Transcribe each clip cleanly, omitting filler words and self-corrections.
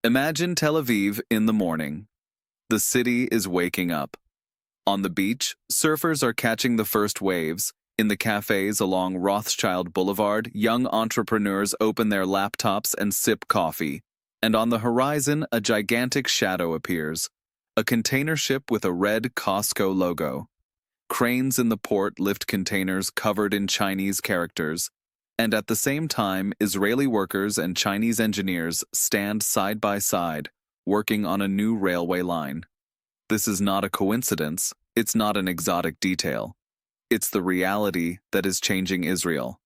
Imagine Tel Aviv in the morning. The city is waking up. On the beach, surfers are catching the first waves. In the cafes along Rothschild Boulevard, young entrepreneurs open their laptops and sip coffee. And on the horizon, a gigantic shadow appears. A container ship with a red Costco logo. Cranes in the port lift containers covered in Chinese characters. And at the same time, Israeli workers and Chinese engineers stand side by side, working on a new railway line. This is not a coincidence, it's not an exotic detail. It's the reality that is changing Israel.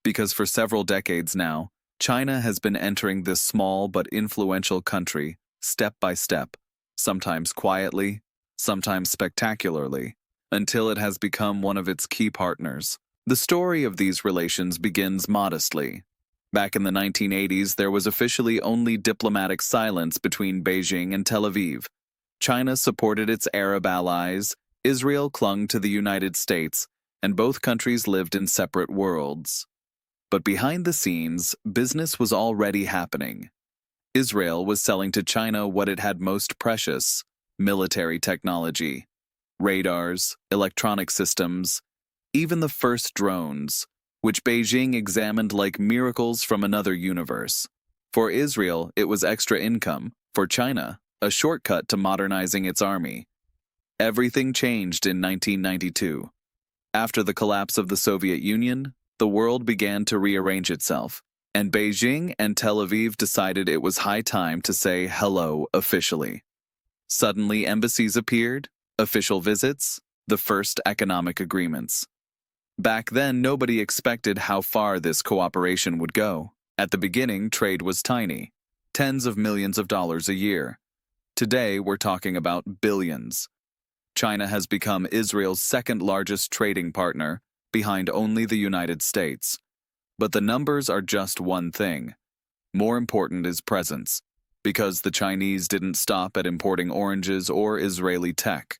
Because for several decades now, China has been entering this small but influential country, step by step, sometimes quietly, sometimes spectacularly, until it has become one of its key partners. The story of these relations begins modestly. Back in the 1980s, there was officially only diplomatic silence between Beijing and Tel Aviv. China supported its Arab allies, Israel clung to the United States, and both countries lived in separate worlds. But behind the scenes, business was already happening. Israel was selling to China what it had most precious: military technology, radars, electronic systems, even the first drones, which Beijing examined like miracles from another universe. For Israel, it was extra income. For China, a shortcut to modernizing its army. Everything changed in 1992. After the collapse of the Soviet Union, the world began to rearrange itself, and Beijing and Tel Aviv decided it was high time to say hello officially. Suddenly, embassies appeared, official visits, the first economic agreements. Back then, nobody expected how far this cooperation would go. At the beginning, trade was tiny, tens of millions of dollars a year. Today, we're talking about billions. China has become Israel's second largest trading partner, behind only the United States. But the numbers are just one thing. More important is presence, because the Chinese didn't stop at importing oranges or Israeli tech.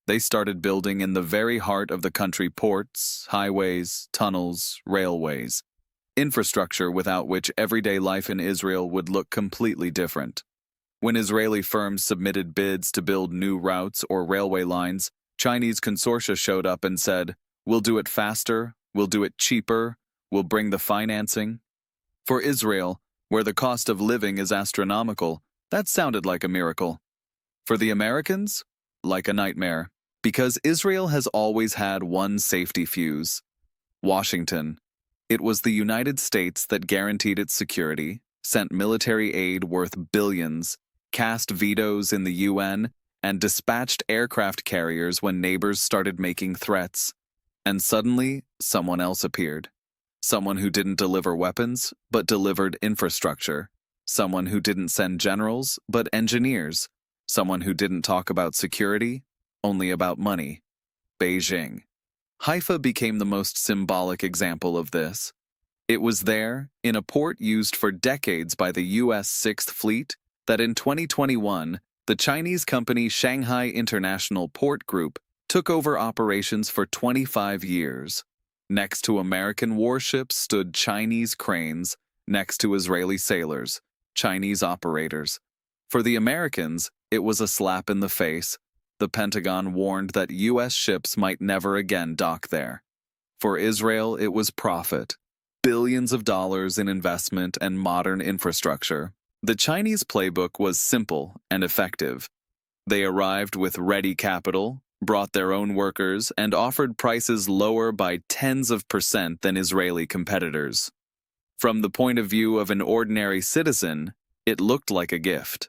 They started building in the very heart of the country ports, highways, tunnels, railways. Infrastructure without which everyday life in Israel would look completely different. When Israeli firms submitted bids to build new routes or railway lines, Chinese consortia showed up and said, "We'll do it faster, we'll do it cheaper, we'll bring the financing." For Israel, where the cost of living is astronomical, that sounded like a miracle. For the Americans, like a nightmare. Because Israel has always had one safety fuse: Washington. It was the United States that guaranteed its security, sent military aid worth billions, cast vetoes in the UN, and dispatched aircraft carriers when neighbors started making threats. And suddenly, someone else appeared. Someone who didn't deliver weapons, but delivered infrastructure. Someone who didn't send generals, but engineers. Someone who didn't talk about security, only about money. Beijing. Haifa became the most symbolic example of this. It was there, in a port used for decades by the U.S. Sixth Fleet, that in 2021, the Chinese company Shanghai International Port Group took over operations for 25 years. Next to American warships stood Chinese cranes, next to Israeli sailors, Chinese operators. For the Americans, it was a slap in the face. The Pentagon warned that U.S. ships might never again dock there. For Israel, it was profit. Billions of dollars in investment and modern infrastructure. The Chinese playbook was simple and effective. They arrived with ready capital, brought their own workers, and offered prices lower by tens of % than Israeli competitors. From the point of view of an ordinary citizen, it looked like a gift.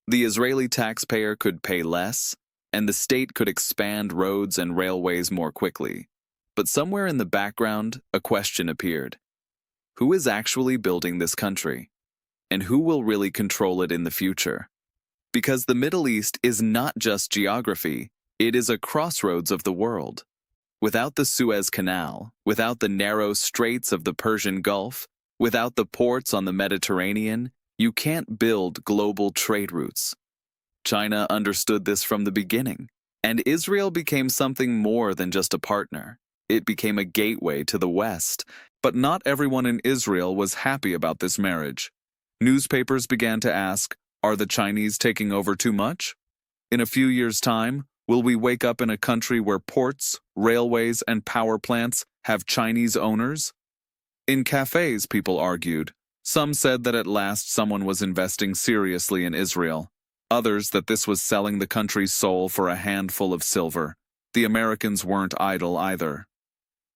The Israeli taxpayer could pay less, and the state could expand roads and railways more quickly. But somewhere in the background, a question appeared. Who is actually building this country? And who will really control it in the future? Because the Middle East is not just geography, it is a crossroads of the world. Without the Suez Canal, without the narrow straits of the Persian Gulf, without the ports on the Mediterranean, you can't build global trade routes. China understood this from the beginning, and Israel became something more than just a partner. It became a gateway to the West. But not everyone in Israel was happy about this marriage. Newspapers began to ask, Are the Chinese taking over too much? In a few years' time, will we wake up in a country where ports, railways, and power plants have Chinese owners? In cafes, people argued. Some said that at last someone was investing seriously in Israel. Others that this was selling the country's soul for a handful of silver. The Americans weren't idle either.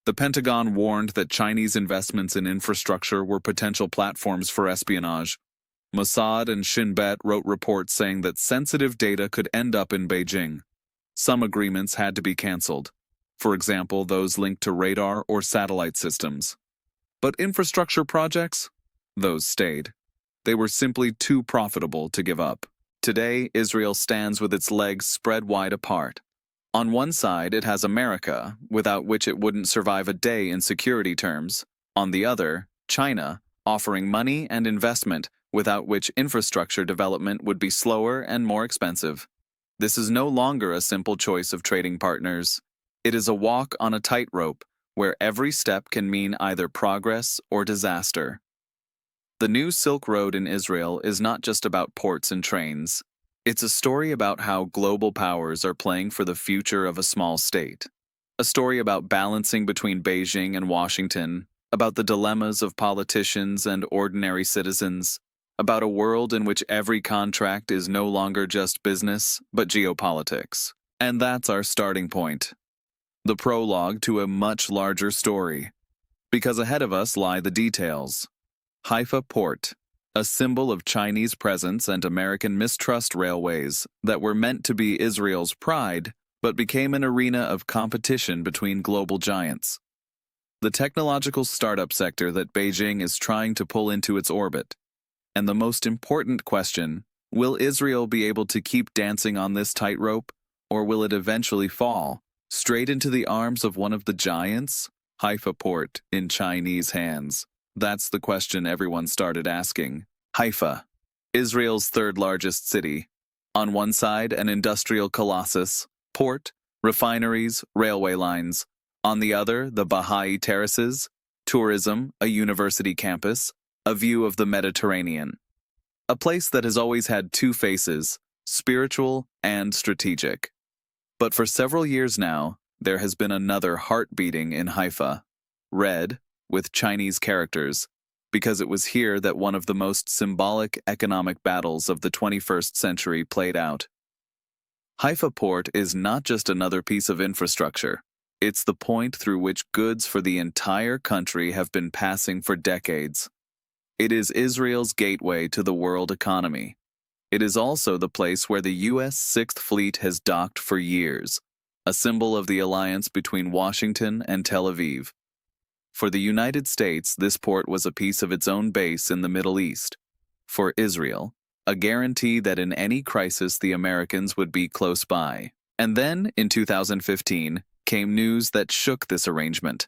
The Pentagon warned that Chinese investments in infrastructure were potential platforms for espionage. Mossad and Shin Bet wrote reports saying that sensitive data could end up in Beijing. Some agreements had to be canceled. For example, those linked to radar or satellite systems. But infrastructure projects? Those stayed. They were simply too profitable to give up. Today, Israel stands with its legs spread wide apart. On one side, it has America, without which it wouldn't survive a day in security terms. On the other, China, offering money and investment, without which infrastructure development would be slower and more expensive. This is no longer a simple choice of trading partners. It is a walk on a tightrope, where every step can mean either progress or disaster. The new Silk Road in Israel is not just about ports and trains. It's a story about how global powers are playing for the future of a small state. A story about balancing between Beijing and Washington, about the dilemmas of politicians and ordinary citizens, about a world in which every contract is no longer just business, but geopolitics. And that's our starting point. The prologue to a much larger story. Because ahead of us lie the details. Haifa Port, a symbol of Chinese presence and American mistrust railways that were meant to be Israel's pride, but became an arena of competition between global giants. The technological startup sector that Beijing is trying to pull into its orbit. And the most important question, will Israel be able to keep dancing on this tightrope, or will it eventually fall, straight into the arms of one of the giants? Haifa Port in Chinese hands. That's the question everyone started asking. Haifa, Israel's third largest city. On one side, an industrial colossus, port, refineries, railway lines. On the other, the Baha'i terraces, tourism, a university campus, a view of the Mediterranean. A place that has always had two faces, spiritual and strategic. But for several years now, there has been another heart beating in Haifa. Red, with Chinese characters, because it was here that one of the most symbolic economic battles of the 21st century played out. Haifa Port is not just another piece of infrastructure. It's the point through which goods for the entire country have been passing for decades. It is Israel's gateway to the world economy. It is also the place where the U.S. Sixth Fleet has docked for years, a symbol of the alliance between Washington and Tel Aviv. For the United States, this port was a piece of its own base in the Middle East. For Israel, a guarantee that in any crisis the Americans would be close by. And then, in 2015, came news that shook this arrangement.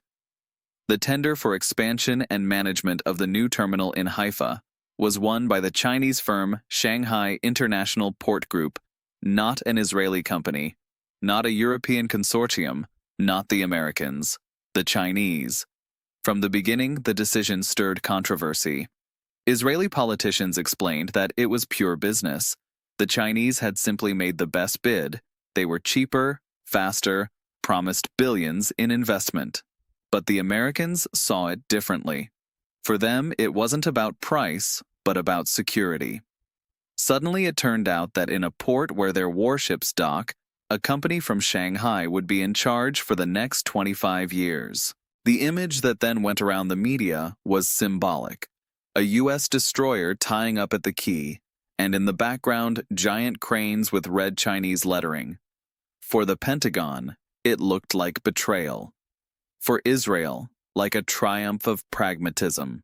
The tender for expansion and management of the new terminal in Haifa was won by the Chinese firm Shanghai International Port Group, not an Israeli company, not a European consortium, not the Americans, the Chinese. From the beginning, the decision stirred controversy. Israeli politicians explained that it was pure business. The Chinese had simply made the best bid. They were cheaper, faster, promised billions in investment. But the Americans saw it differently. For them, it wasn't about price, but about security. Suddenly it turned out that in a port where their warships dock, a company from Shanghai would be in charge for the next 25 years. The image that then went around the media was symbolic. A U.S. destroyer tying up at the quay, and in the background, giant cranes with red Chinese lettering. For the Pentagon, it looked like betrayal. For Israel, like a triumph of pragmatism.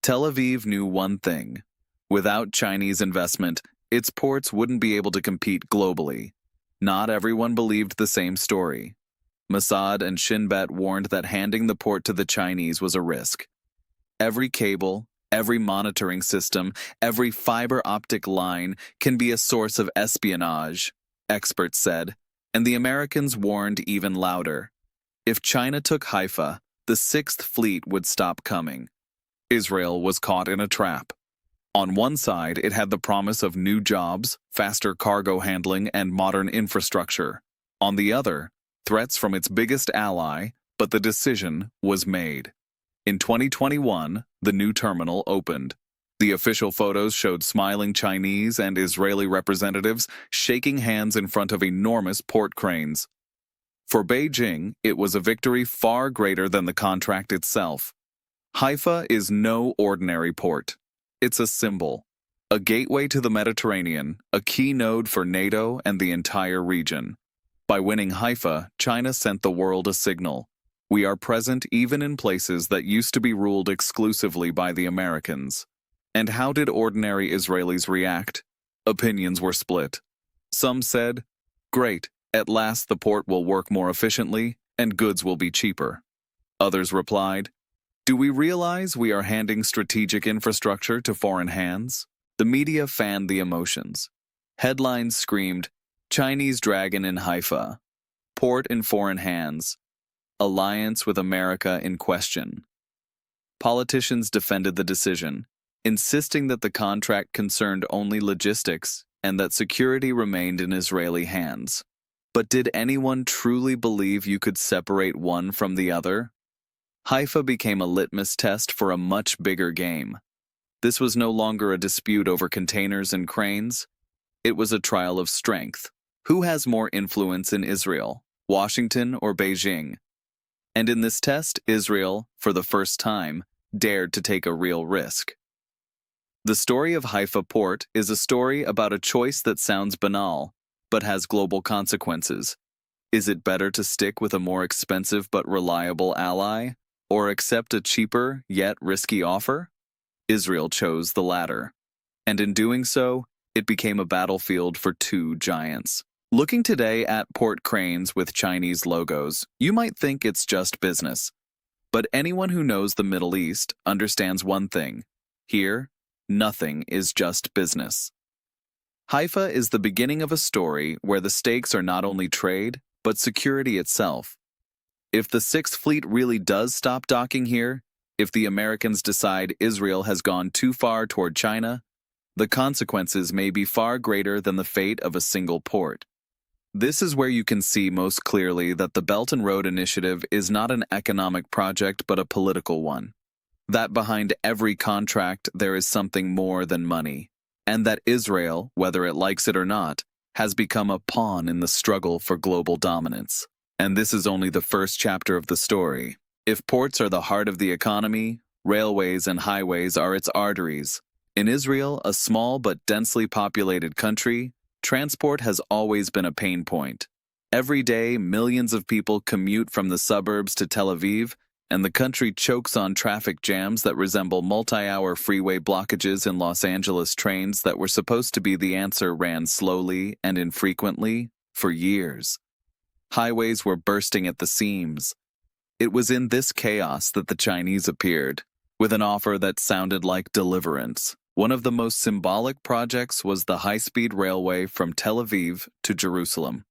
Tel Aviv knew one thing. Without Chinese investment, its ports wouldn't be able to compete globally. Not everyone believed the same story. Mossad and Shin Bet warned that handing the port to the Chinese was a risk. Every cable, every monitoring system, every fiber optic line can be a source of espionage, experts said, and the Americans warned even louder. If China took Haifa, the Sixth Fleet would stop coming. Israel was caught in a trap. On one side, it had the promise of new jobs, faster cargo handling, and modern infrastructure. On the other, threats from its biggest ally, but the decision was made. In 2021, the new terminal opened. The official photos showed smiling Chinese and Israeli representatives shaking hands in front of enormous port cranes. For Beijing, it was a victory far greater than the contract itself. Haifa is no ordinary port. It's a symbol, a gateway to the Mediterranean, a key node for NATO and the entire region. By winning Haifa, China sent the world a signal. We are present even in places that used to be ruled exclusively by the Americans. And how did ordinary Israelis react? Opinions were split. Some said, "Great, at last the port will work more efficiently and goods will be cheaper." Others replied, "Do we realize we are handing strategic infrastructure to foreign hands?" The media fanned the emotions. Headlines screamed, "Chinese dragon in Haifa," "Port in foreign hands," "Alliance with America in question." Politicians defended the decision, insisting that the contract concerned only logistics and that security remained in Israeli hands. But did anyone truly believe you could separate one from the other? Haifa became a litmus test for a much bigger game. This was no longer a dispute over containers and cranes. It was a trial of strength. Who has more influence in Israel, Washington or Beijing? And in this test, Israel, for the first time, dared to take a real risk. The story of Haifa Port is a story about a choice that sounds banal, but has global consequences. Is it better to stick with a more expensive but reliable ally, or accept a cheaper yet risky offer? Israel chose the latter. And in doing so, it became a battlefield for two giants. Looking today at port cranes with Chinese logos, you might think it's just business. But anyone who knows the Middle East understands one thing. Here, nothing is just business. Haifa is the beginning of a story where the stakes are not only trade, but security itself. If the Sixth Fleet really does stop docking here, if the Americans decide Israel has gone too far toward China, the consequences may be far greater than the fate of a single port. This is where you can see most clearly that the Belt and Road Initiative is not an economic project but a political one. That behind every contract there is something more than money, and that Israel, whether it likes it or not, has become a pawn in the struggle for global dominance. And this is only the first chapter of the story. If ports are the heart of the economy, railways and highways are its arteries. In Israel, a small but densely populated country, transport has always been a pain point. Every day, millions of people commute from the suburbs to Tel Aviv, and the country chokes on traffic jams that resemble multi-hour freeway blockages in Los Angeles. Trains that were supposed to be the answer ran slowly and infrequently for years. Highways were bursting at the seams. It was in this chaos that the Chinese appeared, with an offer that sounded like deliverance. One of the most symbolic projects was the high-speed railway from Tel Aviv to Jerusalem,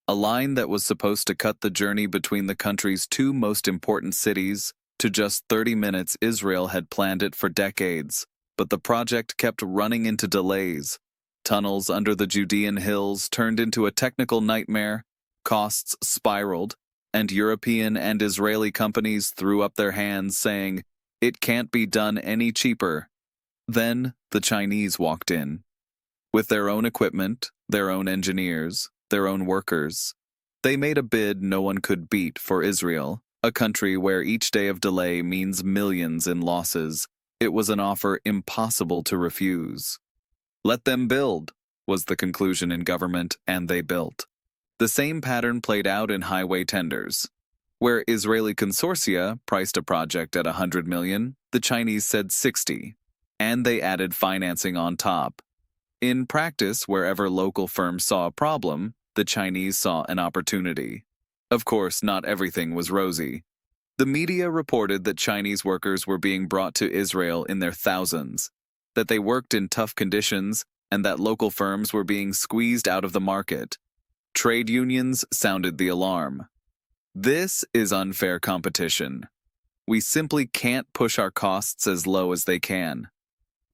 a line that was supposed to cut the journey between the country's two most important cities to just 30 minutes. Israel had planned it for decades, but the project kept running into delays. Tunnels under the Judean hills turned into a technical nightmare, costs spiraled, and European and Israeli companies threw up their hands saying, "It can't be done any cheaper." Then the Chinese walked in. With their own equipment, their own engineers, their own workers. They made a bid no one could beat for Israel, a country where each day of delay means millions in losses. It was an offer impossible to refuse. Let them build, was the conclusion in government, and they built. The same pattern played out in highway tenders. Where Israeli consortia priced a project at $100 million, the Chinese said 60, and they added financing on top. In practice, wherever local firms saw a problem, the Chinese saw an opportunity. Of course, not everything was rosy. The media reported that Chinese workers were being brought to Israel in their thousands, that they worked in tough conditions, and that local firms were being squeezed out of the market. Trade unions sounded the alarm. This is unfair competition. We simply can't push our costs as low as they can.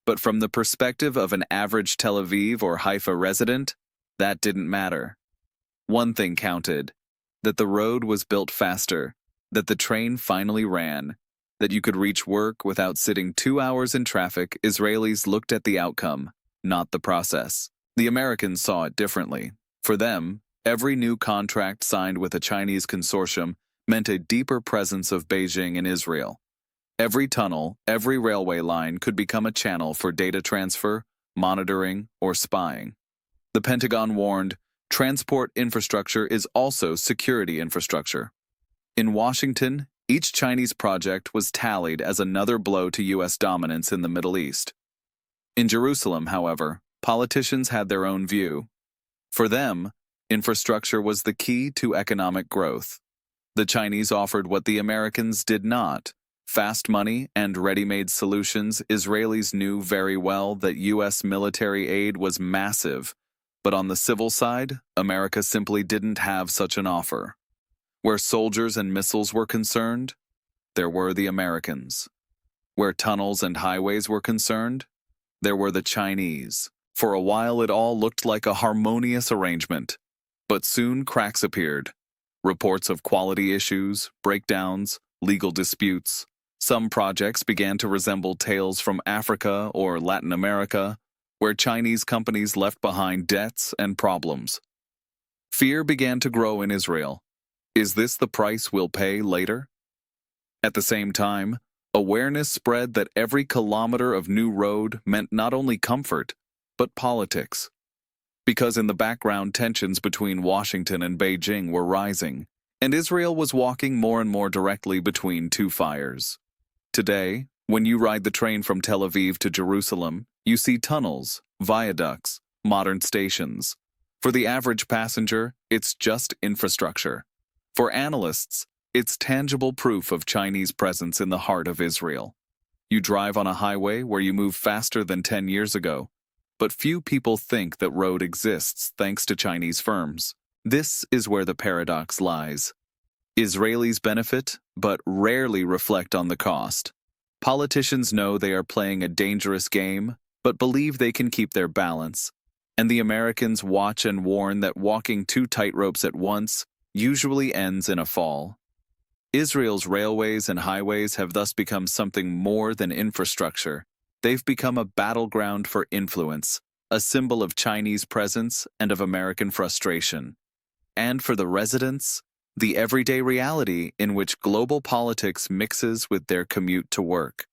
But from the perspective of an average Tel Aviv or Haifa resident, that didn't matter. One thing counted: that the road was built faster, that the train finally ran, that you could reach work without sitting 2 hours in traffic. Israelis looked at the outcome, not the process. The Americans saw it differently. For them, every new contract signed with a Chinese consortium meant a deeper presence of Beijing in Israel. Every tunnel, every railway line could become a channel for data transfer, monitoring, or spying. The Pentagon warned, transport infrastructure is also security infrastructure. In Washington, each Chinese project was tallied as another blow to U.S. dominance in the Middle East. In Jerusalem, however, politicians had their own view. For them, infrastructure was the key to economic growth. The Chinese offered what the Americans did not: fast money and ready-made solutions. Israelis knew very well that U.S. military aid was massive, but on the civil side, America simply didn't have such an offer. Where soldiers and missiles were concerned, there were the Americans. Where tunnels and highways were concerned, there were the Chinese. For a while it all looked like a harmonious arrangement, but soon cracks appeared. Reports of quality issues, breakdowns, legal disputes. Some projects began to resemble tales from Africa or Latin America, where Chinese companies left behind debts and problems. Fear began to grow in Israel. Is this the price we'll pay later? At the same time, awareness spread that every kilometer of new road meant not only comfort, but politics. Because in the background, tensions between Washington and Beijing were rising, and Israel was walking more and more directly between two fires. Today, when you ride the train from Tel Aviv to Jerusalem, you see tunnels, viaducts, modern stations. For the average passenger, it's just infrastructure. For analysts, it's tangible proof of Chinese presence in the heart of Israel. You drive on a highway where you move faster than 10 years ago, but few people think that road exists thanks to Chinese firms. This is where the paradox lies. Israelis benefit, but rarely reflect on the cost. Politicians know they are playing a dangerous game, but believe they can keep their balance. And the Americans watch and warn that walking two tightropes at once usually ends in a fall. Israel's railways and highways have thus become something more than infrastructure. They've become a battleground for influence, a symbol of Chinese presence and of American frustration. And for the residents, the everyday reality in which global politics mixes with their commute to work.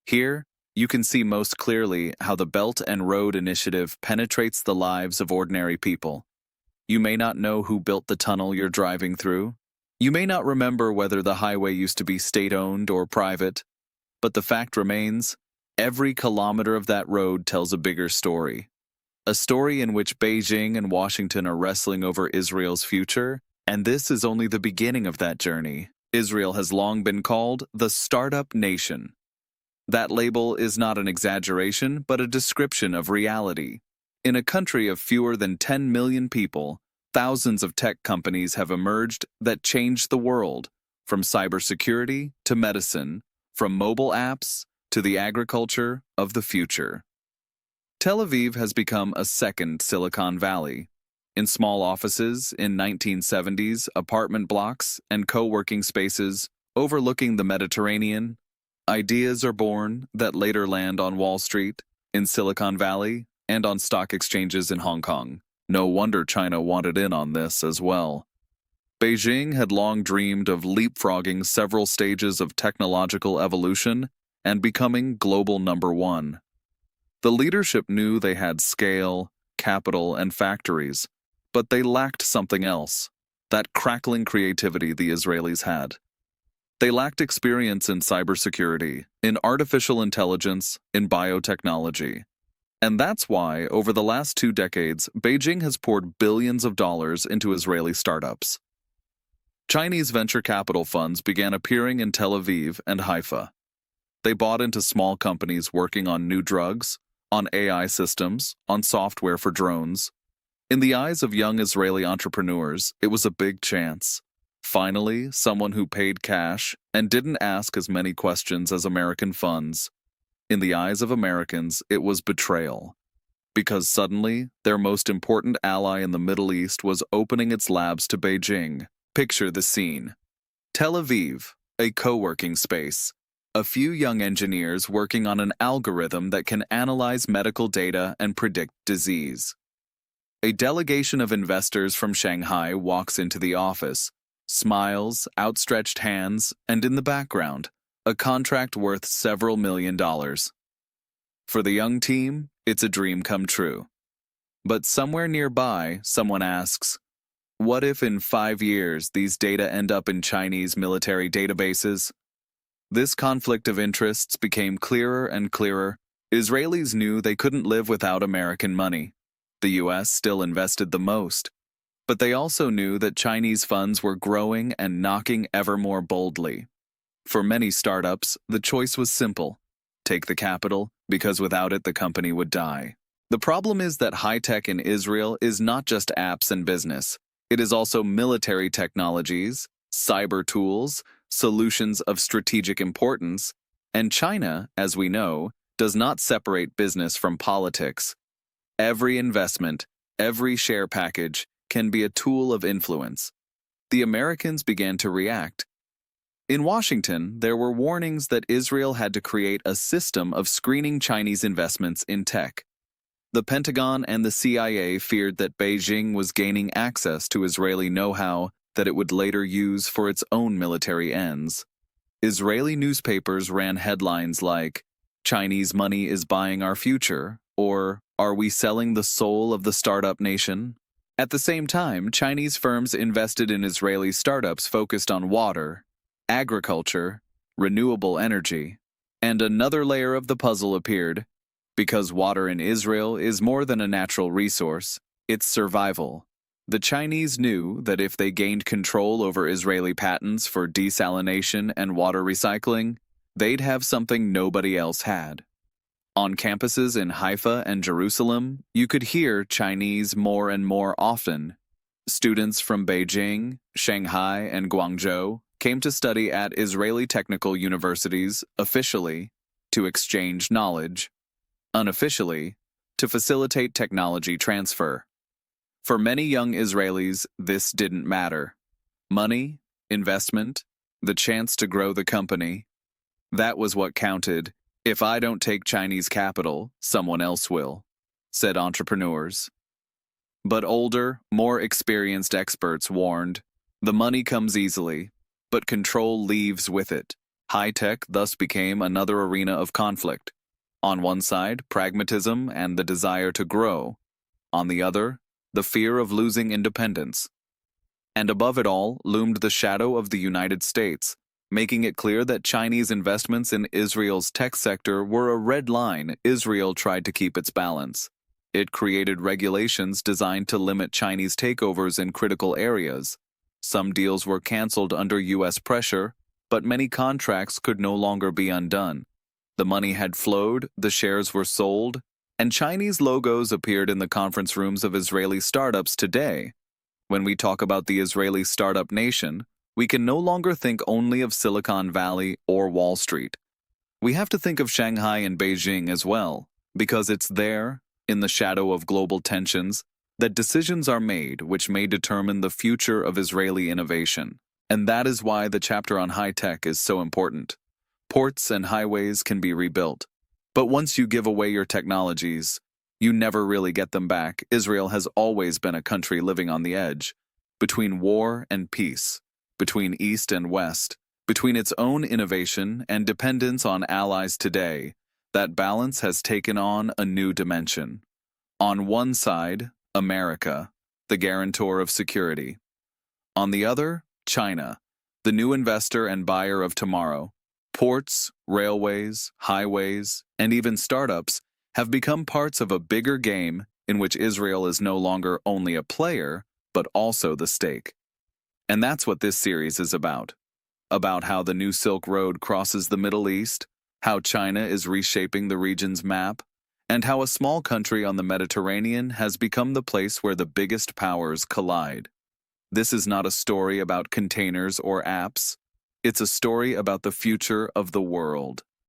Here, you can see most clearly how the Belt and Road Initiative penetrates the lives of ordinary people. You may not know who built the tunnel you're driving through. You may not remember whether the highway used to be state-owned or private, but the fact remains, every kilometer of that road tells a bigger story. A story in which Beijing and Washington are wrestling over Israel's future, and this is only the beginning of that journey. Israel has long been called the startup nation. That label is not an exaggeration, but a description of reality. In a country of fewer than 10 million people, thousands of tech companies have emerged that changed the world, from cybersecurity to medicine, from mobile apps to the agriculture of the future. Tel Aviv has become a second Silicon Valley. In small offices, in 1970s, apartment blocks, and co-working spaces overlooking the Mediterranean, ideas are born that later land on Wall Street, in Silicon Valley, and on stock exchanges in Hong Kong. No wonder China wanted in on this as well. Beijing had long dreamed of leapfrogging several stages of technological evolution and becoming global number one. The leadership knew they had scale, capital, and factories, but they lacked something else, that crackling creativity the Israelis had. They lacked experience in cybersecurity, in artificial intelligence, in biotechnology. And that's why, over the last 2 decades, Beijing has poured billions of dollars into Israeli startups. Chinese venture capital funds began appearing in Tel Aviv and Haifa. They bought into small companies working on new drugs, on AI systems, on software for drones. In the eyes of young Israeli entrepreneurs, it was a big chance. Finally, someone who paid cash and didn't ask as many questions as American funds. In the eyes of Americans, it was betrayal. Because suddenly, their most important ally in the Middle East was opening its labs to Beijing. Picture the scene. Tel Aviv, a co-working space. A few young engineers working on an algorithm that can analyze medical data and predict disease. A delegation of investors from Shanghai walks into the office, smiles, outstretched hands, and in the background, a contract worth several $1,000,000. For the young team, it's a dream come true. But somewhere nearby, someone asks, what if in 5 years these data end up in Chinese military databases? This conflict of interests became clearer and clearer. Israelis knew they couldn't live without American money. The US still invested the most. But they also knew that Chinese funds were growing and knocking ever more boldly. For many startups, the choice was simple. Take the capital, because without it the company would die. The problem is that high-tech in Israel is not just apps and business. It is also military technologies, cyber tools, solutions of strategic importance, and China, as we know, does not separate business from politics. Every investment, every share package, can be a tool of influence. The Americans began to react. In Washington, there were warnings that Israel had to create a system of screening Chinese investments in tech. The Pentagon and the CIA feared that Beijing was gaining access to Israeli know-how that it would later use for its own military ends. Israeli newspapers ran headlines like, "Chinese money is buying our future," or "Are we selling the soul of the startup nation?" At the same time, Chinese firms invested in Israeli startups focused on water, agriculture, renewable energy. And another layer of the puzzle appeared. Because water in Israel is more than a natural resource, it's survival. The Chinese knew that if they gained control over Israeli patents for desalination and water recycling, they'd have something nobody else had. On campuses in Haifa and Jerusalem, you could hear Chinese more and more often. Students from Beijing, Shanghai, and Guangzhou came to study at Israeli technical universities officially to exchange knowledge, unofficially to facilitate technology transfer. For many young Israelis, this didn't matter. Money, investment, the chance to grow the company, that was what counted. If I don't take Chinese capital, someone else will, said entrepreneurs. But older, more experienced experts warned, the money comes easily, but control leaves with it. High-tech thus became another arena of conflict. On one side, pragmatism and the desire to grow. On the other, the fear of losing independence. And above it all loomed the shadow of the United States, making it clear that Chinese investments in Israel's tech sector were a red line Israel tried to keep its balance. It created regulations designed to limit Chinese takeovers in critical areas. Some deals were canceled under U.S. pressure, but many contracts could no longer be undone. The money had flowed, the shares were sold, and Chinese logos appeared in the conference rooms of Israeli startups today. When we talk about the Israeli startup nation, we can no longer think only of Silicon Valley or Wall Street. We have to think of Shanghai and Beijing as well, because it's there, in the shadow of global tensions, that decisions are made which may determine the future of Israeli innovation. And that is why the chapter on high-tech is so important. Ports and highways can be rebuilt. But once you give away your technologies, you never really get them back. Israel has always been a country living on the edge, between war and peace, between East and West, between its own innovation and dependence on allies today. That balance has taken on a new dimension. On one side, America, the guarantor of security. On the other, China, the new investor and buyer of tomorrow. Ports, railways, highways, and even startups have become parts of a bigger game in which Israel is no longer only a player, but also the stake. And that's what this series is about how the new Silk Road crosses the Middle East, how China is reshaping the region's map, and how a small country on the Mediterranean has become the place where the biggest powers collide. This is not a story about containers or apps. It's a story about the future of the world.